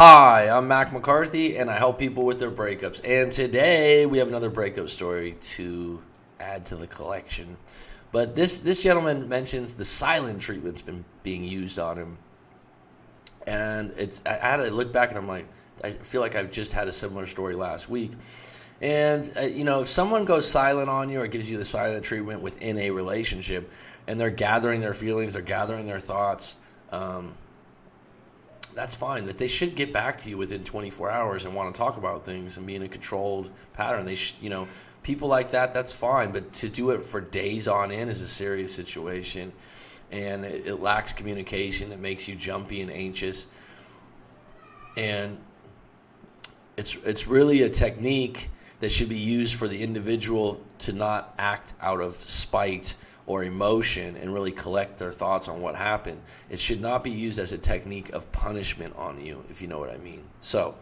Hi, I'm Mac McCarthy, and I help people with their breakups. And today we have another breakup story to add to the collection. But this gentleman mentions the silent treatment's been being used on him, and I had to look back, and I'm like, I feel like I've just had a similar story last week. And if someone goes silent on you or gives you the silent treatment within a relationship, and they're gathering their feelings, they're gathering their thoughts. That's fine. That they should get back to you within 24 hours and want to talk about things and be in a controlled pattern. People like that, that's fine. But to do it for days on end is a serious situation, and it lacks communication. It makes you jumpy and anxious, and it's really a technique that should be used for the individual to not act out of spite or emotion and really collect their thoughts on what happened. It should not be used as a technique of punishment on you, if you know what I mean. So,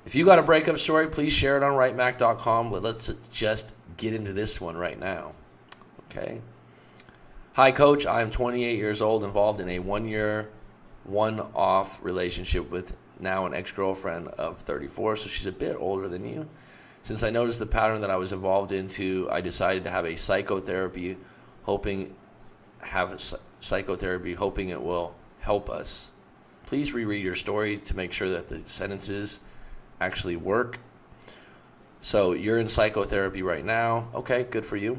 if you got a breakup story, please share it on writemac.com, but let's just get into this one right now. Okay. Hi, Coach. I am 28 years old, involved in a 1-year, one-off relationship with now an ex-girlfriend of 34, so she's a bit older than you. Since I noticed the pattern that I was involved into, I decided to have a psychotherapy hoping it will help us. Please reread your story to make sure that the sentences actually work. So you're in psychotherapy right now. Okay, good for you.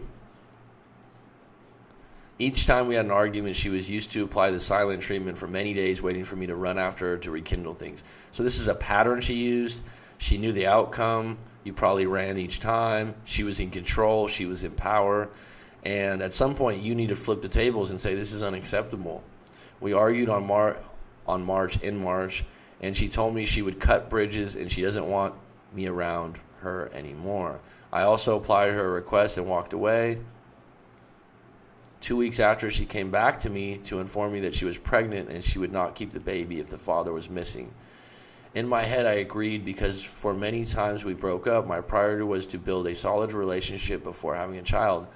Each time we had an argument, she was used to apply the silent treatment for many days, waiting for me to run after her to rekindle things. So this is a pattern she used. She knew the outcome. You probably ran each time. She was in control. She was in power. And at some point, you need to flip the tables and say, this is unacceptable. We argued in March, and she told me she would cut bridges and she doesn't want me around her anymore. I also applied her request and walked away. 2 weeks after, she came back to me to inform me that she was pregnant and she would not keep the baby if the father was missing. In my head, I agreed because for many times we broke up, my priority was to build a solid relationship before having a child.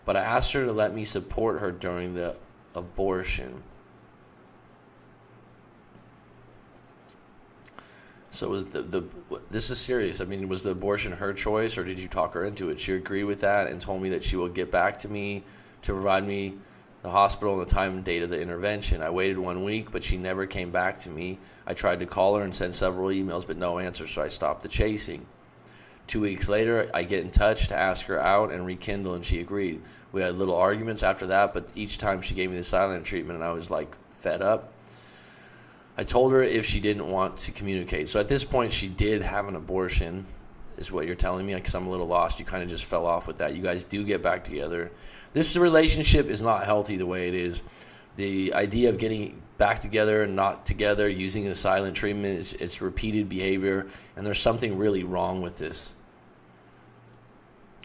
But I asked her to let me support her during the abortion. So was this is serious. I mean, was the abortion her choice, or did you talk her into it? She agreed with that and told me that she will get back to me to provide me the hospital and the time and date of the intervention. I waited 1 week, but she never came back to me. I tried to call her and send several emails, but no answer, so I stopped the chasing. 2 weeks later, I get in touch to ask her out and rekindle, and she agreed. We had little arguments after that, but each time she gave me the silent treatment, and I was like fed up. I told her if she didn't want to communicate. So at this point, she did have an abortion, is what you're telling me, because I'm a little lost. You kind of just fell off with that. You guys do get back together. This relationship is not healthy the way it is. The idea of getting back together and not together, using the silent treatment, it's repeated behavior, and there's something really wrong with this.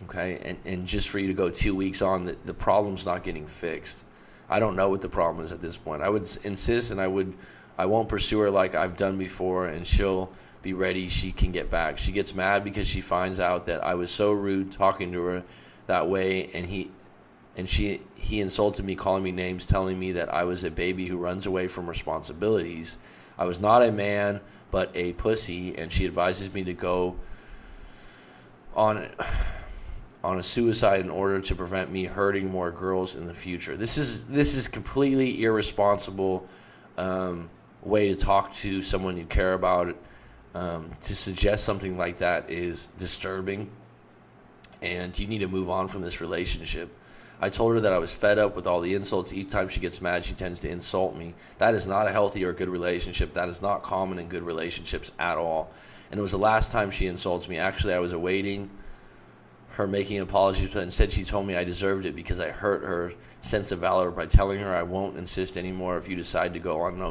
Okay, and just for you to go 2 weeks on, the problem's not getting fixed. I don't know what the problem is at this point. I would insist, and I won't pursue her like I've done before, and she'll be ready. She can get back. She gets mad because she finds out that I was so rude talking to her that way, and he insulted me, calling me names, telling me that I was a baby who runs away from responsibilities. I was not a man, but a pussy, and she advises me to go on a suicide in order to prevent me hurting more girls in the future. This is completely irresponsible way to talk to someone you care about. To suggest something like that is disturbing, and you need to move on from this relationship. I told her that I was fed up with all the insults. Each time she gets mad, she tends to insult me. That is not a healthy or good relationship. That is not common in good relationships at all. And it was the last time she insults me. Actually, I was awaiting her making apologies, but instead she told me I deserved it because I hurt her sense of valor by telling her I won't insist anymore if you decide to go on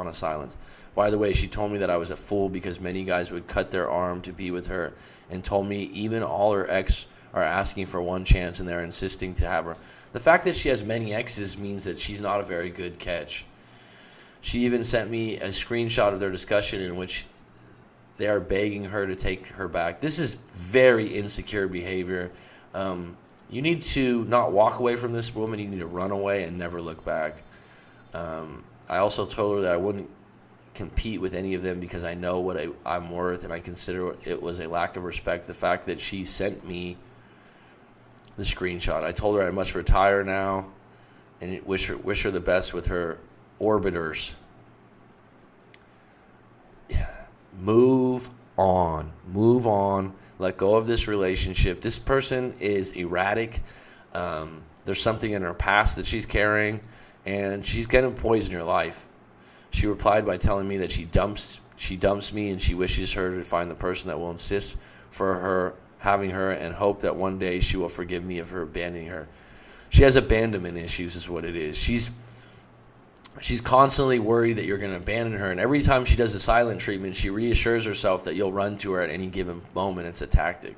a silence. By the way, she told me that I was a fool because many guys would cut their arm to be with her, and told me even all her ex are asking for one chance and they're insisting to have her. The fact that she has many exes means that she's not a very good catch. She even sent me a screenshot of their discussion in which they are begging her to take her back. This is very insecure behavior. You need to not walk away from this woman. You need to run away and never look back. I also told her that I wouldn't compete with any of them because I know what I'm worth, and I consider it was a lack of respect. The fact that she sent me the screenshot. I told her I must retire now, and wish her the best with her orbiters. Move on. Let go of this relationship. This person is erratic. There's something in her past that she's carrying, and she's going to poison your life. She replied by telling me that she dumps me, and she wishes her to find the person that will insist for her having her, and hope that one day she will forgive me for abandoning her. She has abandonment issues is what it is. She's constantly worried that you're going to abandon her, and every time she does the silent treatment, she reassures herself that you'll run to her at any given moment. It's a tactic.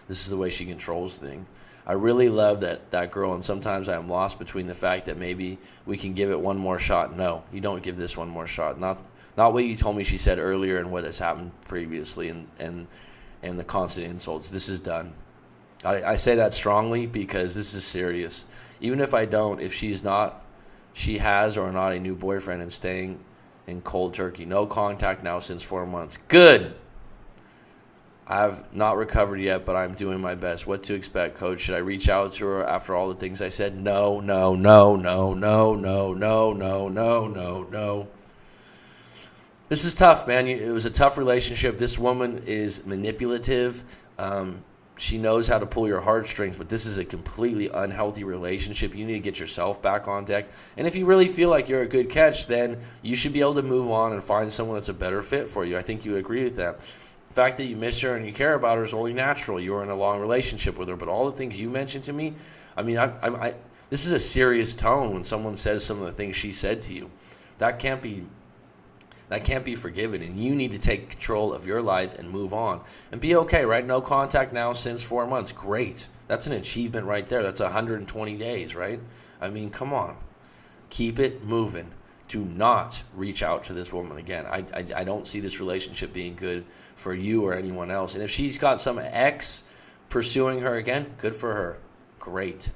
This is the way she controls things. I really love that girl, and sometimes I am lost between the fact that maybe we can give it one more shot. No, you don't give this one more shot. Not what you told me she said earlier and what has happened previously, and the constant insults. This is done. I say that strongly because this is serious. Even if I don't, if she has or not a new boyfriend and staying in cold turkey. No contact now since 4 months. Good. I've not recovered yet, but I'm doing my best. What to expect, coach? Should I reach out to her after all the things I said? No. This is tough, man. It was a tough relationship. This woman is manipulative. She knows how to pull your heartstrings, but this is a completely unhealthy relationship. You need to get yourself back on deck. And if you really feel like you're a good catch, then you should be able to move on and find someone that's a better fit for you. I think you would agree with that. The fact that you miss her and you care about her is only natural. You were in a long relationship with her, but all the things you mentioned to me, I mean, this is a serious tone when someone says some of the things she said to you. That can't be forgiven, and you need to take control of your life and move on and be okay, right? No contact now since 4 months. Great. That's an achievement right there. That's 120 days, right? I mean, come on. Keep it moving. Do not reach out to this woman again. I don't see this relationship being good for you or anyone else. And if she's got some ex pursuing her again, good for her. Great.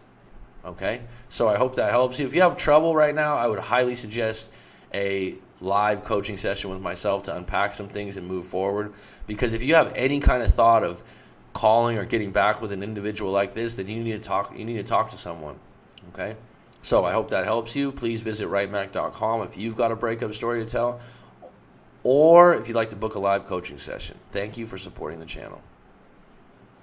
Okay? So I hope that helps you. If you have trouble right now, I would highly suggest a live coaching session with myself to unpack some things and move forward. Because if you have any kind of thought of calling or getting back with an individual like this, then you need to talk to someone. Okay? So I hope that helps you. Please visit rightmac.com if you've got a breakup story to tell, or if you'd like to book a live coaching session. Thank you for supporting the channel.